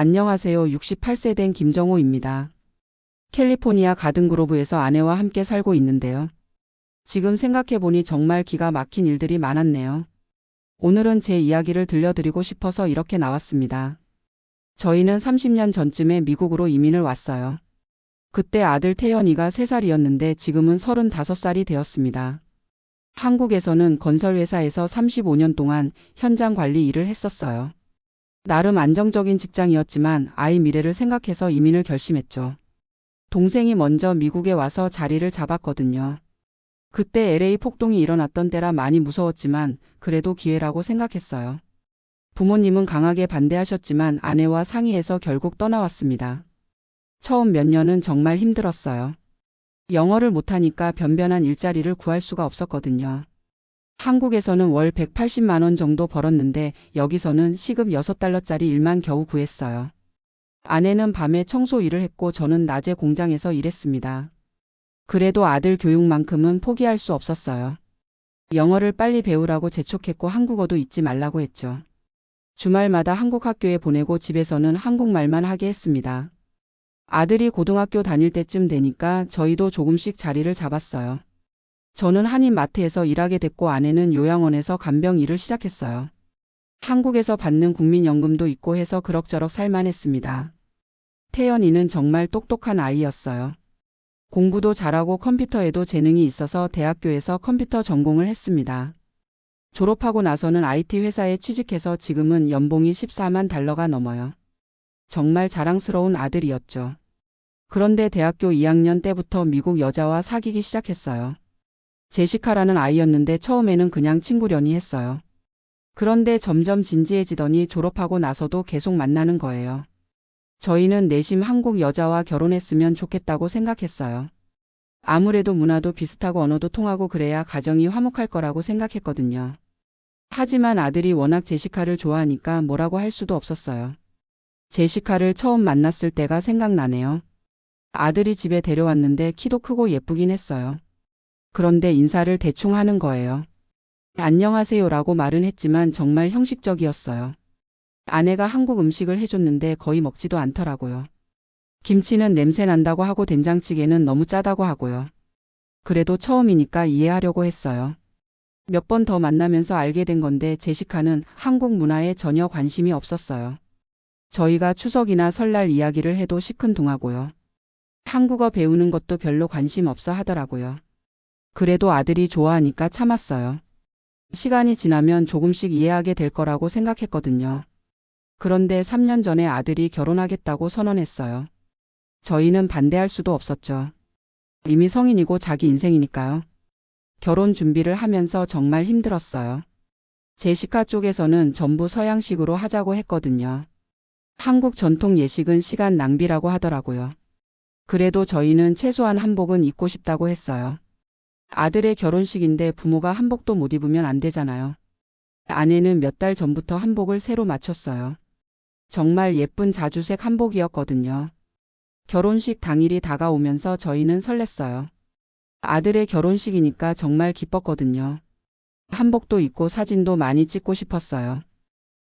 안녕하세요. 68세 된 김정호입니다. 캘리포니아 가든그로브에서 아내와 함께 살고 있는데요. 지금 생각해보니 정말 기가 막힌 일들이 많았네요. 오늘은 제 이야기를 들려드리고 싶어서 이렇게 나왔습니다. 저희는 30년 전쯤에 미국으로 이민을 왔어요. 그때 아들 태연이가 3살이었는데 지금은 35살이 되었습니다. 한국에서는 건설회사에서 35년 동안 현장 관리 일을 했었어요. 나름 안정적인 직장이었지만 아이 미래를 생각해서 이민을 결심했죠. 동생이 먼저 미국에 와서 자리를 잡았거든요. 그때 LA 폭동이 일어났던 때라 많이 무서웠지만 그래도 기회라고 생각했어요. 부모님은 강하게 반대하셨지만 아내와 상의해서 결국 떠나왔습니다. 처음 몇 년은 정말 힘들었어요. 영어를 못하니까 변변한 일자리를 구할 수가 없었거든요. 한국에서는 월 180만 원 정도 벌었는데 여기서는 시급 6달러짜리 일만 겨우 구했어요. 아내는 밤에 청소 일을 했고 저는 낮에 공장에서 일했습니다. 그래도 아들 교육만큼은 포기할 수 없었어요. 영어를 빨리 배우라고 재촉했고 한국어도 잊지 말라고 했죠. 주말마다 한국 학교에 보내고 집에서는 한국말만 하게 했습니다. 아들이 고등학교 다닐 때쯤 되니까 저희도 조금씩 자리를 잡았어요. 저는 한인마트에서 일하게 됐고 아내는 요양원에서 간병 일을 시작했어요. 한국에서 받는 국민연금도 있고 해서 그럭저럭 살만했습니다. 태연이는 정말 똑똑한 아이였어요. 공부도 잘하고 컴퓨터에도 재능이 있어서 대학교에서 컴퓨터 전공을 했습니다. 졸업하고 나서는 IT 회사에 취직해서 지금은 연봉이 14만 달러가 넘어요. 정말 자랑스러운 아들이었죠. 그런데 대학교 2학년 때부터 미국 여자와 사귀기 시작했어요. 제시카라는 아이였는데 처음에는 그냥 친구려니 했어요. 그런데 점점 진지해지더니 졸업하고 나서도 계속 만나는 거예요. 저희는 내심 한국 여자와 결혼했으면 좋겠다고 생각했어요. 아무래도 문화도 비슷하고 언어도 통하고 그래야 가정이 화목할 거라고 생각했거든요. 하지만 아들이 워낙 제시카를 좋아하니까 뭐라고 할 수도 없었어요. 제시카를 처음 만났을 때가 생각나네요. 아들이 집에 데려왔는데 키도 크고 예쁘긴 했어요. 그런데 인사를 대충 하는 거예요. 안녕하세요라고 말은 했지만 정말 형식적이었어요. 아내가 한국 음식을 해줬는데 거의 먹지도 않더라고요. 김치는 냄새 난다고 하고 된장찌개는 너무 짜다고 하고요. 그래도 처음이니까 이해하려고 했어요. 몇 번 더 만나면서 알게 된 건데 제시카는 한국 문화에 전혀 관심이 없었어요. 저희가 추석이나 설날 이야기를 해도 시큰둥하고요. 한국어 배우는 것도 별로 관심 없어 하더라고요. 그래도 아들이 좋아하니까 참았어요. 시간이 지나면 조금씩 이해하게 될 거라고 생각했거든요. 그런데 3년 전에 아들이 결혼하겠다고 선언했어요. 저희는 반대할 수도 없었죠. 이미 성인이고 자기 인생이니까요. 결혼 준비를 하면서 정말 힘들었어요. 제시카 쪽에서는 전부 서양식으로 하자고 했거든요. 한국 전통 예식은 시간 낭비라고 하더라고요. 그래도 저희는 최소한 한복은 입고 싶다고 했어요. 아들의 결혼식인데 부모가 한복도 못 입으면 안 되잖아요. 아내는 몇 달 전부터 한복을 새로 맞췄어요. 정말 예쁜 자주색 한복이었거든요. 결혼식 당일이 다가오면서 저희는 설렜어요. 아들의 결혼식이니까 정말 기뻤거든요. 한복도 입고 사진도 많이 찍고 싶었어요.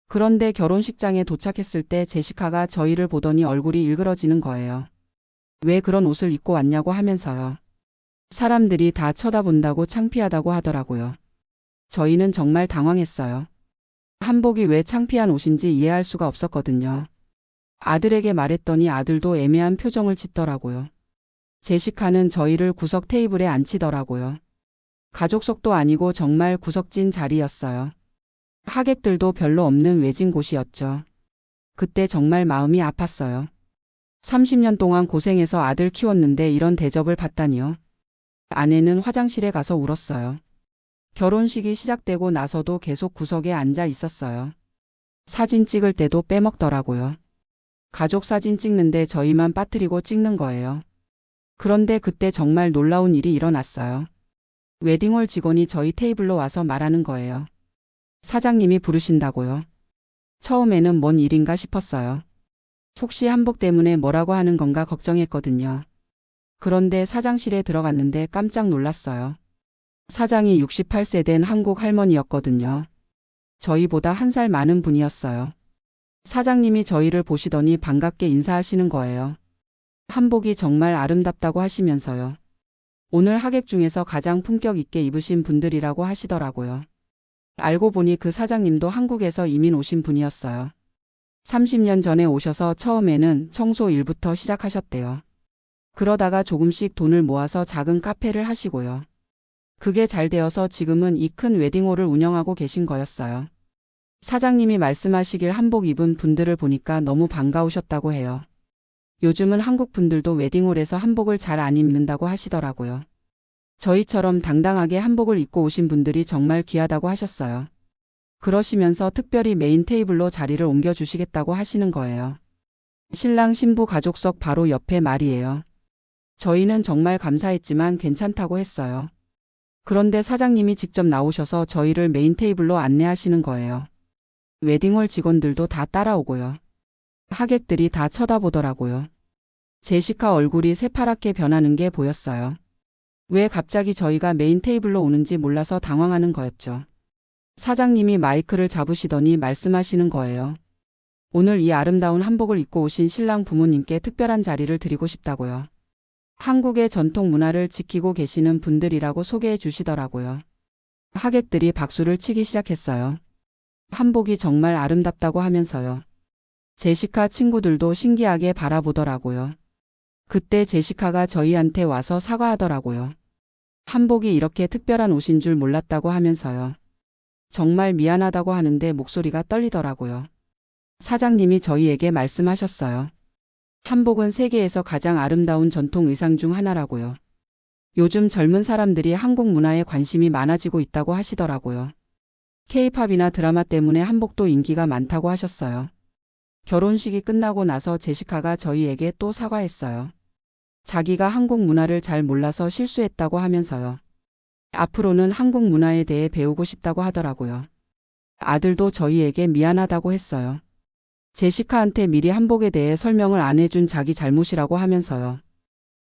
그런데 결혼식장에 도착했을 때 제시카가 저희를 보더니 얼굴이 일그러지는 거예요. 왜 그런 옷을 입고 왔냐고 하면서요. 사람들이 다 쳐다본다고 창피하다고 하더라고요. 저희는 정말 당황했어요. 한복이 왜 창피한 옷인지 이해할 수가 없었거든요. 아들에게 말했더니 아들도 애매한 표정을 짓더라고요. 제시카는 저희를 구석 테이블에 앉히더라고요. 가족석도 아니고 정말 구석진 자리였어요. 하객들도 별로 없는 외진 곳이었죠. 그때 정말 마음이 아팠어요. 30년 동안 고생해서 아들 키웠는데 이런 대접을 받다니요. 아내는 화장실에 가서 울었어요. 결혼식이 시작되고 나서도 계속 구석에 앉아 있었어요. 사진 찍을 때도 빼먹더라고요. 가족 사진 찍는데 저희만 빠뜨리고 찍는 거예요. 그런데 그때 정말 놀라운 일이 일어났어요. 웨딩홀 직원이 저희 테이블로 와서 말하는 거예요. 사장님이 부르신다고요. 처음에는 뭔 일인가 싶었어요. 혹시 한복 때문에 뭐라고 하는 건가 걱정했거든요. 그런데 사장실에 들어갔는데 깜짝 놀랐어요. 사장이 68세 된 한국 할머니였거든요. 저희보다 1살 많은 분이었어요. 사장님이 저희를 보시더니 반갑게 인사하시는 거예요. 한복이 정말 아름답다고 하시면서요. 오늘 하객 중에서 가장 품격 있게 입으신 분들이라고 하시더라고요. 알고 보니 그 사장님도 한국에서 이민 오신 분이었어요. 30년 전에 오셔서 처음에는 청소 일부터 시작하셨대요. 그러다가 조금씩 돈을 모아서 작은 카페를 하시고요. 그게 잘 되어서 지금은 이 큰 웨딩홀을 운영하고 계신 거였어요. 사장님이 말씀하시길 한복 입은 분들을 보니까 너무 반가우셨다고 해요. 요즘은 한국 분들도 웨딩홀에서 한복을 잘 안 입는다고 하시더라고요. 저희처럼 당당하게 한복을 입고 오신 분들이 정말 귀하다고 하셨어요. 그러시면서 특별히 메인 테이블로 자리를 옮겨주시겠다고 하시는 거예요. 신랑 신부 가족석 바로 옆에 말이에요. 저희는 정말 감사했지만 괜찮다고 했어요. 그런데 사장님이 직접 나오셔서 저희를 메인 테이블로 안내하시는 거예요. 웨딩홀 직원들도 다 따라오고요. 하객들이 다 쳐다보더라고요. 제시카 얼굴이 새파랗게 변하는 게 보였어요. 왜 갑자기 저희가 메인 테이블로 오는지 몰라서 당황하는 거였죠. 사장님이 마이크를 잡으시더니 말씀하시는 거예요. 오늘 이 아름다운 한복을 입고 오신 신랑 부모님께 특별한 자리를 드리고 싶다고요. 한국의 전통 문화를 지키고 계시는 분들이라고 소개해 주시더라고요. 하객들이 박수를 치기 시작했어요. 한복이 정말 아름답다고 하면서요. 제시카 친구들도 신기하게 바라보더라고요. 그때 제시카가 저희한테 와서 사과하더라고요. 한복이 이렇게 특별한 옷인 줄 몰랐다고 하면서요. 정말 미안하다고 하는데 목소리가 떨리더라고요. 사장님이 저희에게 말씀하셨어요. 한복은 세계에서 가장 아름다운 전통 의상 중 하나라고요. 요즘 젊은 사람들이 한국 문화에 관심이 많아지고 있다고 하시더라고요. K-팝이나 드라마 때문에 한복도 인기가 많다고 하셨어요. 결혼식이 끝나고 나서 제시카가 저희에게 또 사과했어요. 자기가 한국 문화를 잘 몰라서 실수했다고 하면서요. 앞으로는 한국 문화에 대해 배우고 싶다고 하더라고요. 아들도 저희에게 미안하다고 했어요. 제시카한테 미리 한복에 대해 설명을 안 해준 자기 잘못이라고 하면서요.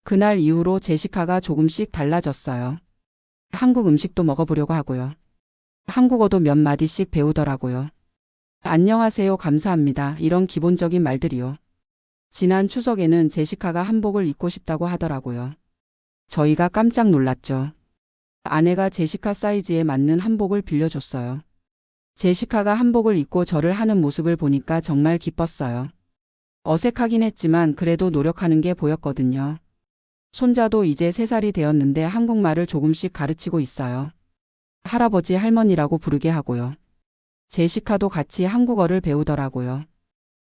그날 이후로 제시카가 조금씩 달라졌어요. 한국 음식도 먹어보려고 하고요. 한국어도 몇 마디씩 배우더라고요. 안녕하세요, 감사합니다. 이런 기본적인 말들이요. 지난 추석에는 제시카가 한복을 입고 싶다고 하더라고요. 저희가 깜짝 놀랐죠. 아내가 제시카 사이즈에 맞는 한복을 빌려줬어요. 제시카가 한복을 입고 절을 하는 모습을 보니까 정말 기뻤어요. 어색하긴 했지만 그래도 노력하는 게 보였거든요. 손자도 이제 3살이 되었는데 한국말을 조금씩 가르치고 있어요. 할아버지 할머니라고 부르게 하고요. 제시카도 같이 한국어를 배우더라고요.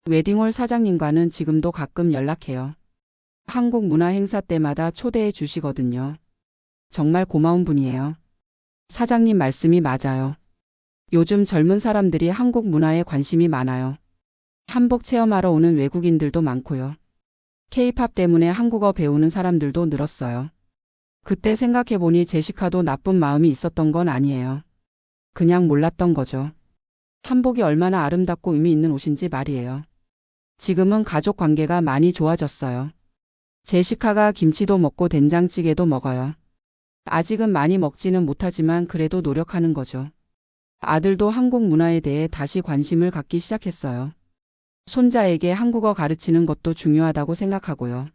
웨딩홀 사장님과는 지금도 가끔 연락해요. 한국 문화 행사 때마다 초대해 주시거든요. 정말 고마운 분이에요. 사장님 말씀이 맞아요. 요즘 젊은 사람들이 한국 문화에 관심이 많아요. 한복 체험하러 오는 외국인들도 많고요. K-팝 때문에 한국어 배우는 사람들도 늘었어요. 그때 생각해보니 제시카도 나쁜 마음이 있었던 건 아니에요. 그냥 몰랐던 거죠. 한복이 얼마나 아름답고 의미 있는 옷인지 말이에요. 지금은 가족 관계가 많이 좋아졌어요. 제시카가 김치도 먹고 된장찌개도 먹어요. 아직은 많이 먹지는 못하지만 그래도 노력하는 거죠. 아들도 한국 문화에 대해 다시 관심을 갖기 시작했어요. 손자에게 한국어 가르치는 것도 중요하다고 생각하고요.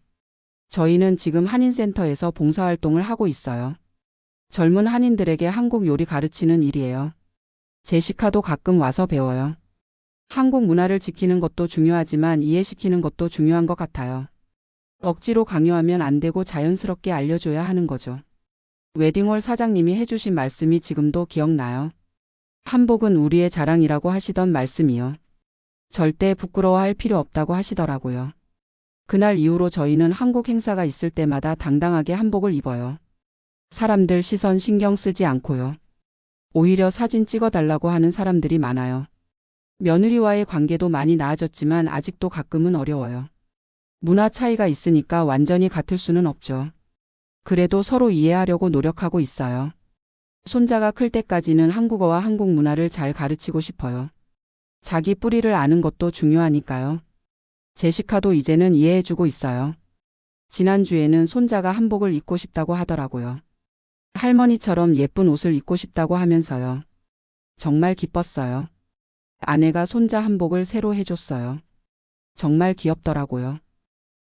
저희는 지금 한인센터에서 봉사활동을 하고 있어요. 젊은 한인들에게 한국 요리 가르치는 일이에요. 제시카도 가끔 와서 배워요. 한국 문화를 지키는 것도 중요하지만 이해시키는 것도 중요한 것 같아요. 억지로 강요하면 안 되고 자연스럽게 알려줘야 하는 거죠. 웨딩홀 사장님이 해주신 말씀이 지금도 기억나요. 한복은 우리의 자랑이라고 하시던 말씀이요. 절대 부끄러워할 필요 없다고 하시더라고요. 그날 이후로 저희는 한국 행사가 있을 때마다 당당하게 한복을 입어요. 사람들 시선 신경 쓰지 않고요. 오히려 사진 찍어달라고 하는 사람들이 많아요. 며느리와의 관계도 많이 나아졌지만 아직도 가끔은 어려워요. 문화 차이가 있으니까 완전히 같을 수는 없죠. 그래도 서로 이해하려고 노력하고 있어요. 손자가 클 때까지는 한국어와 한국 문화를 잘 가르치고 싶어요. 자기 뿌리를 아는 것도 중요하니까요. 제시카도 이제는 이해해주고 있어요. 지난주에는 손자가 한복을 입고 싶다고 하더라고요. 할머니처럼 예쁜 옷을 입고 싶다고 하면서요. 정말 기뻤어요. 아내가 손자 한복을 새로 해줬어요. 정말 귀엽더라고요.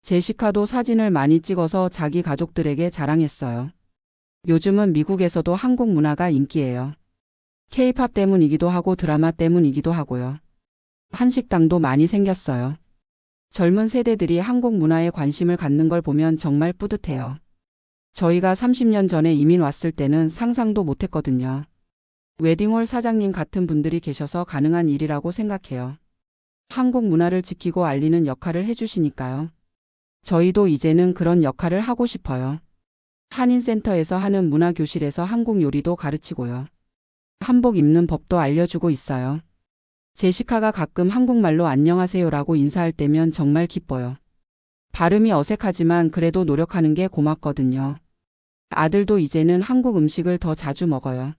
제시카도 사진을 많이 찍어서 자기 가족들에게 자랑했어요. 요즘은 미국에서도 한국 문화가 인기예요. K-팝 때문이기도 하고 드라마 때문이기도 하고요. 한식당도 많이 생겼어요. 젊은 세대들이 한국 문화에 관심을 갖는 걸 보면 정말 뿌듯해요. 저희가 30년 전에 이민 왔을 때는 상상도 못했거든요. 웨딩홀 사장님 같은 분들이 계셔서 가능한 일이라고 생각해요. 한국 문화를 지키고 알리는 역할을 해주시니까요. 저희도 이제는 그런 역할을 하고 싶어요. 한인센터에서 하는 문화교실에서 한국 요리도 가르치고요. 한복 입는 법도 알려주고 있어요. 제시카가 가끔 한국말로 안녕하세요라고 인사할 때면 정말 기뻐요. 발음이 어색하지만 그래도 노력하는 게 고맙거든요. 아들도 이제는 한국 음식을 더 자주 먹어요.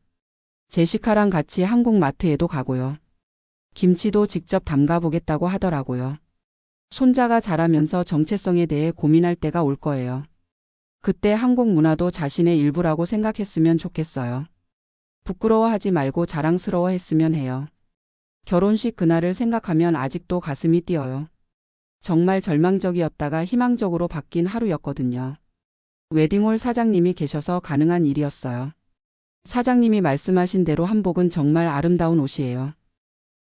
제시카랑 같이 한국 마트에도 가고요. 김치도 직접 담가보겠다고 하더라고요. 손자가 자라면서 정체성에 대해 고민할 때가 올 거예요. 그때 한국 문화도 자신의 일부라고 생각했으면 좋겠어요. 부끄러워하지 말고 자랑스러워 했으면 해요. 결혼식 그날을 생각하면 아직도 가슴이 뛰어요. 정말 절망적이었다가 희망적으로 바뀐 하루였거든요. 웨딩홀 사장님이 계셔서 가능한 일이었어요. 사장님이 말씀하신 대로 한복은 정말 아름다운 옷이에요.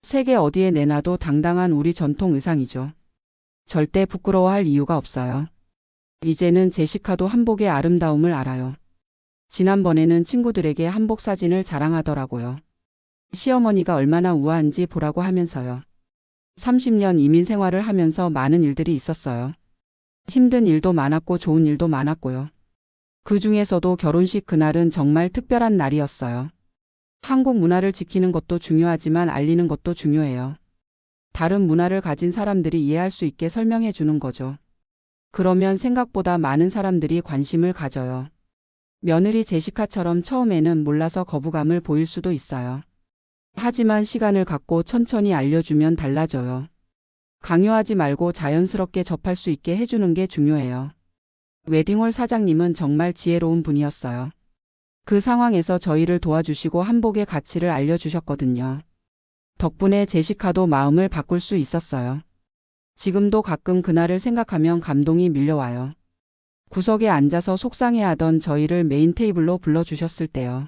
세계 어디에 내놔도 당당한 우리 전통 의상이죠. 절대 부끄러워할 이유가 없어요. 이제는 제시카도 한복의 아름다움을 알아요. 지난번에는 친구들에게 한복 사진을 자랑하더라고요. 시어머니가 얼마나 우아한지 보라고 하면서요. 30년 이민 생활을 하면서 많은 일들이 있었어요. 힘든 일도 많았고 좋은 일도 많았고요. 그 중에서도 결혼식 그날은 정말 특별한 날이었어요. 한국 문화를 지키는 것도 중요하지만 알리는 것도 중요해요. 다른 문화를 가진 사람들이 이해할 수 있게 설명해 주는 거죠. 그러면 생각보다 많은 사람들이 관심을 가져요. 며느리 제시카처럼 처음에는 몰라서 거부감을 보일 수도 있어요. 하지만 시간을 갖고 천천히 알려주면 달라져요. 강요하지 말고 자연스럽게 접할 수 있게 해주는 게 중요해요. 웨딩홀 사장님은 정말 지혜로운 분이었어요. 그 상황에서 저희를 도와주시고 한복의 가치를 알려주셨거든요. 덕분에 제시카도 마음을 바꿀 수 있었어요. 지금도 가끔 그날을 생각하면 감동이 밀려와요. 구석에 앉아서 속상해하던 저희를 메인 테이블로 불러주셨을 때요.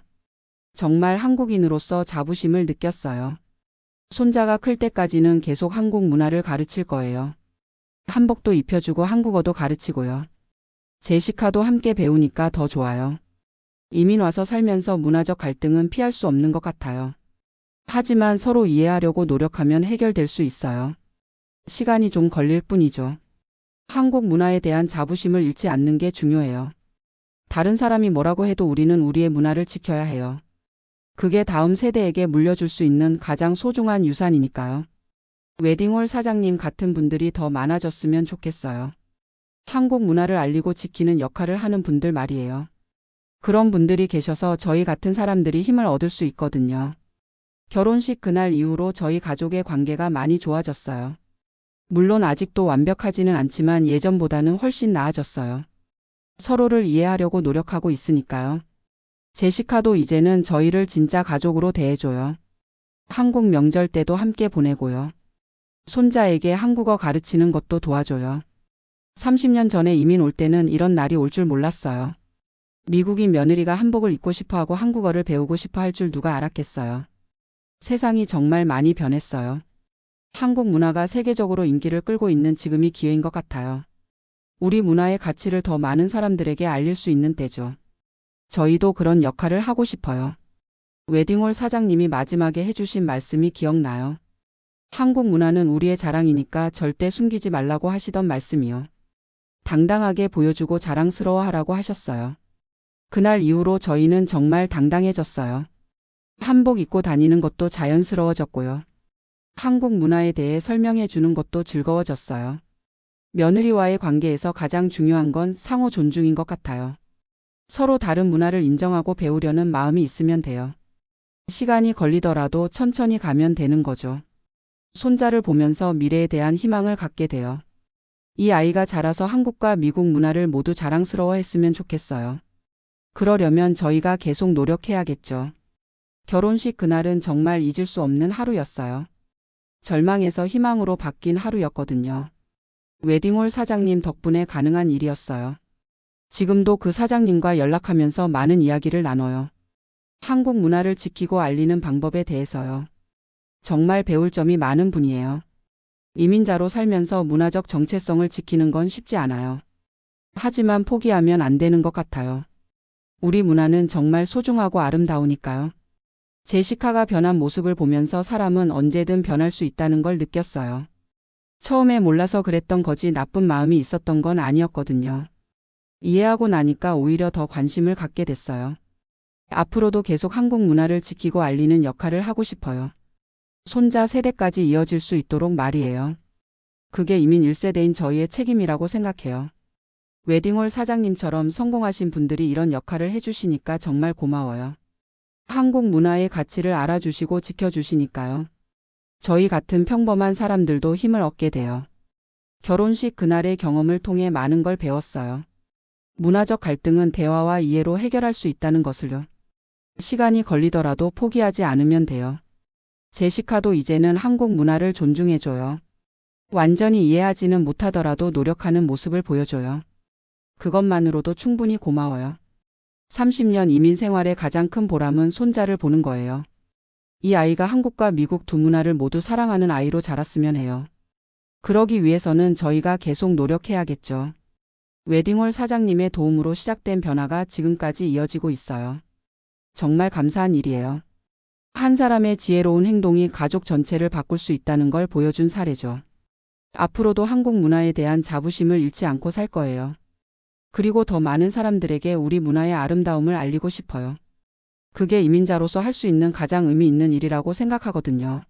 정말 한국인으로서 자부심을 느꼈어요. 손자가 클 때까지는 계속 한국 문화를 가르칠 거예요. 한복도 입혀주고 한국어도 가르치고요. 제시카도 함께 배우니까 더 좋아요. 이민 와서 살면서 문화적 갈등은 피할 수 없는 것 같아요. 하지만 서로 이해하려고 노력하면 해결될 수 있어요. 시간이 좀 걸릴 뿐이죠. 한국 문화에 대한 자부심을 잃지 않는 게 중요해요. 다른 사람이 뭐라고 해도 우리는 우리의 문화를 지켜야 해요. 그게 다음 세대에게 물려줄 수 있는 가장 소중한 유산이니까요. 웨딩홀 사장님 같은 분들이 더 많아졌으면 좋겠어요. 한국 문화를 알리고 지키는 역할을 하는 분들 말이에요. 그런 분들이 계셔서 저희 같은 사람들이 힘을 얻을 수 있거든요. 결혼식 그날 이후로 저희 가족의 관계가 많이 좋아졌어요. 물론 아직도 완벽하지는 않지만 예전보다는 훨씬 나아졌어요. 서로를 이해하려고 노력하고 있으니까요. 제시카도 이제는 저희를 진짜 가족으로 대해줘요. 한국 명절 때도 함께 보내고요. 손자에게 한국어 가르치는 것도 도와줘요. 30년 전에 이민 올 때는 이런 날이 올 줄 몰랐어요. 미국인 며느리가 한복을 입고 싶어하고 한국어를 배우고 싶어 할 줄 누가 알았겠어요. 세상이 정말 많이 변했어요. 한국 문화가 세계적으로 인기를 끌고 있는 지금이 기회인 것 같아요. 우리 문화의 가치를 더 많은 사람들에게 알릴 수 있는 때죠. 저희도 그런 역할을 하고 싶어요. 웨딩홀 사장님이 마지막에 해주신 말씀이 기억나요. 한국 문화는 우리의 자랑이니까 절대 숨기지 말라고 하시던 말씀이요. 당당하게 보여주고 자랑스러워하라고 하셨어요. 그날 이후로 저희는 정말 당당해졌어요. 한복 입고 다니는 것도 자연스러워졌고요. 한국 문화에 대해 설명해 주는 것도 즐거워졌어요. 며느리와의 관계에서 가장 중요한 건 상호 존중인 것 같아요. 서로 다른 문화를 인정하고 배우려는 마음이 있으면 돼요. 시간이 걸리더라도 천천히 가면 되는 거죠. 손자를 보면서 미래에 대한 희망을 갖게 돼요. 이 아이가 자라서 한국과 미국 문화를 모두 자랑스러워했으면 좋겠어요. 그러려면 저희가 계속 노력해야겠죠. 결혼식 그날은 정말 잊을 수 없는 하루였어요. 절망에서 희망으로 바뀐 하루였거든요. 웨딩홀 사장님 덕분에 가능한 일이었어요. 지금도 그 사장님과 연락하면서 많은 이야기를 나눠요. 한국 문화를 지키고 알리는 방법에 대해서요. 정말 배울 점이 많은 분이에요. 이민자로 살면서 문화적 정체성을 지키는 건 쉽지 않아요. 하지만 포기하면 안 되는 것 같아요. 우리 문화는 정말 소중하고 아름다우니까요. 제시카가 변한 모습을 보면서 사람은 언제든 변할 수 있다는 걸 느꼈어요. 처음에 몰라서 그랬던 거지 나쁜 마음이 있었던 건 아니었거든요. 이해하고 나니까 오히려 더 관심을 갖게 됐어요. 앞으로도 계속 한국 문화를 지키고 알리는 역할을 하고 싶어요. 손자 세대까지 이어질 수 있도록 말이에요. 그게 이민 1세대인 저희의 책임이라고 생각해요. 웨딩홀 사장님처럼 성공하신 분들이 이런 역할을 해주시니까 정말 고마워요. 한국 문화의 가치를 알아주시고 지켜주시니까요. 저희 같은 평범한 사람들도 힘을 얻게 돼요. 결혼식 그날의 경험을 통해 많은 걸 배웠어요. 문화적 갈등은 대화와 이해로 해결할 수 있다는 것을요. 시간이 걸리더라도 포기하지 않으면 돼요. 제시카도 이제는 한국 문화를 존중해줘요. 완전히 이해하지는 못하더라도 노력하는 모습을 보여줘요. 그것만으로도 충분히 고마워요. 30년 이민 생활의 가장 큰 보람은 손자를 보는 거예요. 이 아이가 한국과 미국 두 문화를 모두 사랑하는 아이로 자랐으면 해요. 그러기 위해서는 저희가 계속 노력해야겠죠. 웨딩홀 사장님의 도움으로 시작된 변화가 지금까지 이어지고 있어요. 정말 감사한 일이에요. 한 사람의 지혜로운 행동이 가족 전체를 바꿀 수 있다는 걸 보여준 사례죠. 앞으로도 한국 문화에 대한 자부심을 잃지 않고 살 거예요. 그리고 더 많은 사람들에게 우리 문화의 아름다움을 알리고 싶어요. 그게 이민자로서 할 수 있는 가장 의미 있는 일이라고 생각하거든요.